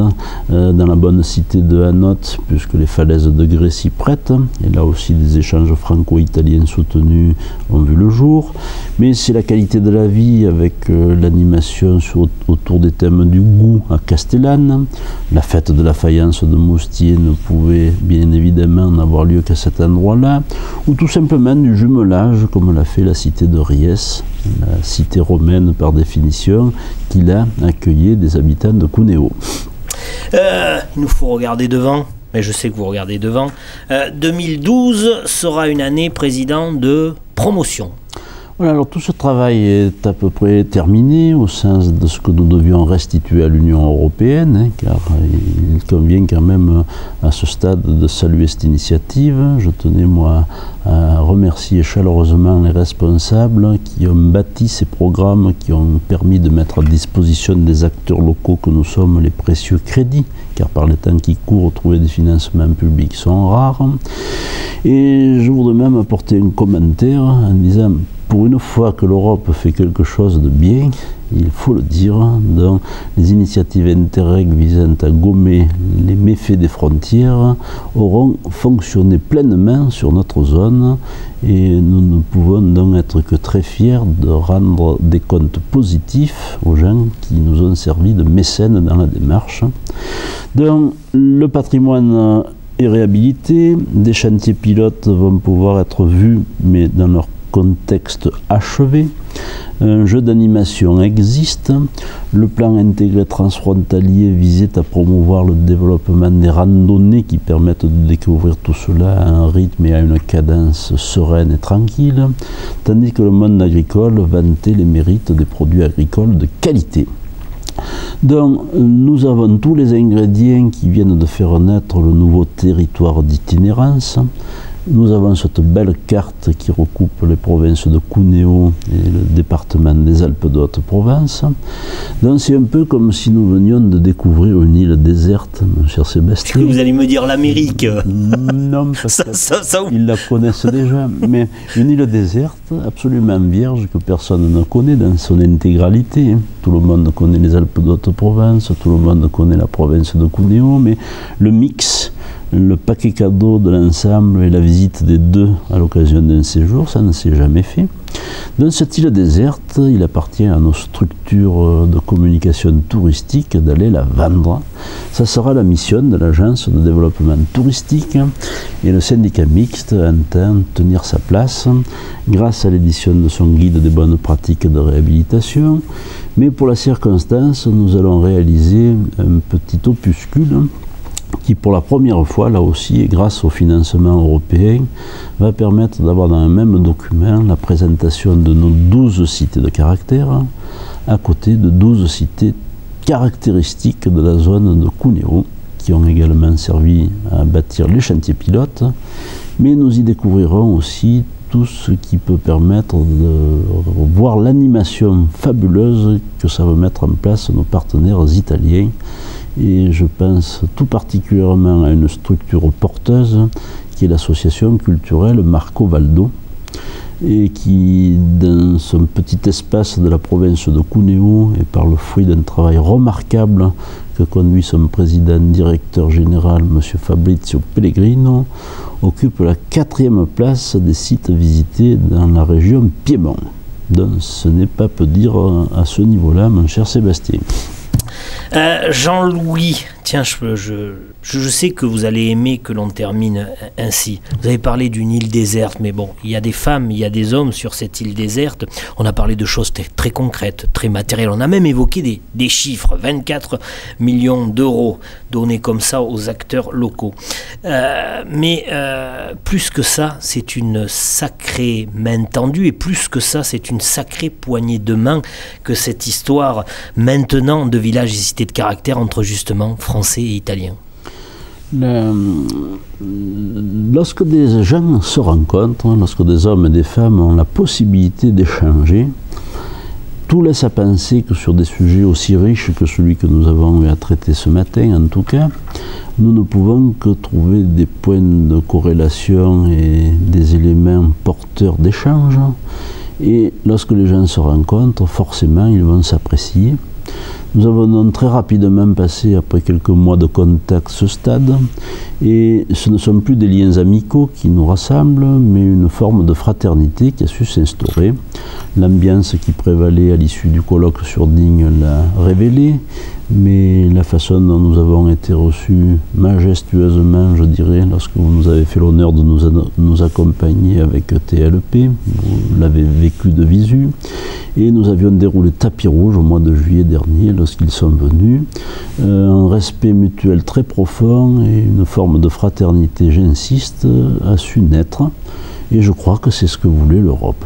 dans la bonne cité de Hanote, puisque les falaises de Grès s'y prêtent. Et là aussi, des échanges franco-italiens soutenus ont vu le jour. Mais c'est la qualité de la vie avec l'animation autour des thèmes du goût à Castellane. La fête de la faïence de Moustier ne pouvait bien évidemment n'avoir lieu qu'à cet endroit-là, ou tout simplement du jumelage, comme l'a fait la cité de Ries, la cité romaine par définition, qui l'a accueilli des habitants de Cuneo. Il nous faut regarder devant, mais je sais que vous regardez devant. 2012 sera une année, président, de promotion. Voilà, alors tout ce travail est à peu près terminé au sens de ce que nous devions restituer à l'Union européenne, car il convient quand même à ce stade de saluer cette initiative. Je tenais moi à remercier chaleureusement les responsables qui ont bâti ces programmes, qui ont permis de mettre à disposition des acteurs locaux que nous sommes les précieux crédits, car par les temps qui courent, trouver des financements publics sont rares. Et je voudrais même apporter un commentaire en disant: pour une fois que l'Europe fait quelque chose de bien, il faut le dire, donc les initiatives Interreg visant à gommer les méfaits des frontières auront fonctionné pleinement sur notre zone, et nous ne pouvons donc être que très fiers de rendre des comptes positifs aux gens qui nous ont servi de mécènes dans la démarche. Donc le patrimoine est réhabilité, des chantiers pilotes vont pouvoir être vus, mais dans leur contexte achevé. Un jeu d'animation existe. Le plan intégré transfrontalier visait à promouvoir le développement des randonnées qui permettent de découvrir tout cela à un rythme et à une cadence sereine et tranquille, tandis que le monde agricole vantait les mérites des produits agricoles de qualité. Donc, nous avons tous les ingrédients qui viennent de faire naître le nouveau territoire d'itinérance. Nous avons cette belle carte qui recoupe les provinces de Cuneo et le département des Alpes de Haute-Provence. Donc c'est un peu comme si nous venions de découvrir une île déserte, mon cher Sébastien. Vous allez me dire l'Amérique. Non, parce qu'ils la connaissent déjà. Mais une île déserte, absolument vierge, que personne ne connaît dans son intégralité. Tout le monde connaît les Alpes de Haute-Provence, tout le monde connaît la province de Cuneo, mais le mix, le paquet cadeau de l'ensemble et la visite des deux à l'occasion d'un séjour, ça ne s'est jamais fait. Dans cette île déserte, il appartient à nos structures de communication touristique d'aller la vendre. Ça sera la mission de l'agence de développement touristique, et le syndicat mixte entend tenir sa place grâce à l'édition de son guide des bonnes pratiques de réhabilitation. Mais pour la circonstance, nous allons réaliser un petit opuscule qui, pour la première fois, là aussi, et grâce au financement européen, va permettre d'avoir dans un même document la présentation de nos 12 cités de caractère, à côté de 12 cités caractéristiques de la zone de Cuneo, qui ont également servi à bâtir les chantiers pilotes, mais nous y découvrirons aussi tout ce qui peut permettre de voir l'animation fabuleuse que ça va mettre en place nos partenaires italiens. Et je pense tout particulièrement à une structure porteuse qui est l'association culturelle Marco Valdo, et qui, dans son petit espace de la province de Cuneo, et par le fruit d'un travail remarquable que conduit son président directeur général, M. Fabrizio Pellegrino, occupe la 4e place des sites visités dans la région Piémont. Donc ce n'est pas peu dire à ce niveau-là, mon cher Sébastien. Jean-Louis, tiens, je sais que vous allez aimer que l'on termine ainsi. Vous avez parlé d'une île déserte, mais bon, il y a des femmes, il y a des hommes sur cette île déserte. On a parlé de choses très concrètes, très matérielles. On a même évoqué des chiffres, 24 millions d'euros donnés comme ça aux acteurs locaux. Mais plus que ça, c'est une sacrée main tendue, et plus que ça, c'est une sacrée poignée de main que cette histoire maintenant de village et cité de caractère entre justement français et italiens. Lorsque des gens se rencontrent, lorsque des hommes et des femmes ont la possibilité d'échanger, tout laisse à penser que sur des sujets aussi riches que celui que nous avons eu à traiter ce matin, en tout cas, nous ne pouvons que trouver des points de corrélation et des éléments porteurs d'échange. Et lorsque les gens se rencontrent, forcément, ils vont s'apprécier. Nous avons donc très rapidement passé, après quelques mois de contact, ce stade, et ce ne sont plus des liens amicaux qui nous rassemblent, mais une forme de fraternité qui a su s'instaurer. L'ambiance qui prévalait à l'issue du colloque sur Digne l'a révélé, mais la façon dont nous avons été reçus majestueusement, je dirais, lorsque vous nous avez fait l'honneur de nous accompagner avec TLP, vous l'avez vécu de visu, et nous avions déroulé tapis rouge au mois de juillet dernier lorsqu'ils sont venus. Un respect mutuel très profond et une forme de fraternité, j'insiste, a su naître, et je crois que c'est ce que voulait l'Europe.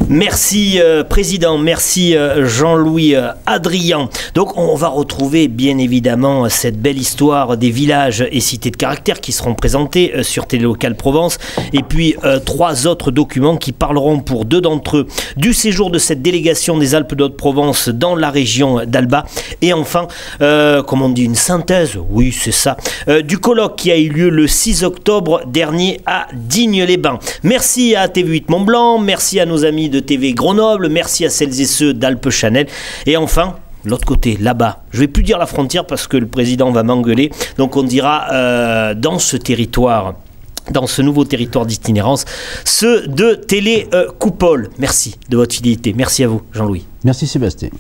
Merci Président, merci Jean-Louis Adrian. Donc on va retrouver bien évidemment cette belle histoire des villages et cités de caractère qui seront présentés sur Télélocal Provence, et puis 3 autres documents qui parleront pour 2 d'entre eux du séjour de cette délégation des Alpes de Haute-Provence dans la région d'Alba, et enfin, comme on dit, une synthèse, oui c'est ça, du colloque qui a eu lieu le 6 octobre dernier à Digne-les-Bains. Merci à TV8 Mont-Blanc, merci à nos amis de TV Grenoble, merci à celles et ceux d'Alpes Channel, et enfin l'autre côté, là-bas, je ne vais plus dire la frontière parce que le président va m'engueuler, donc on dira dans ce territoire, dans ce nouveau territoire d'itinérance, ceux de Télé Coupole. Merci de votre fidélité, merci à vous Jean-Louis. Merci Sébastien.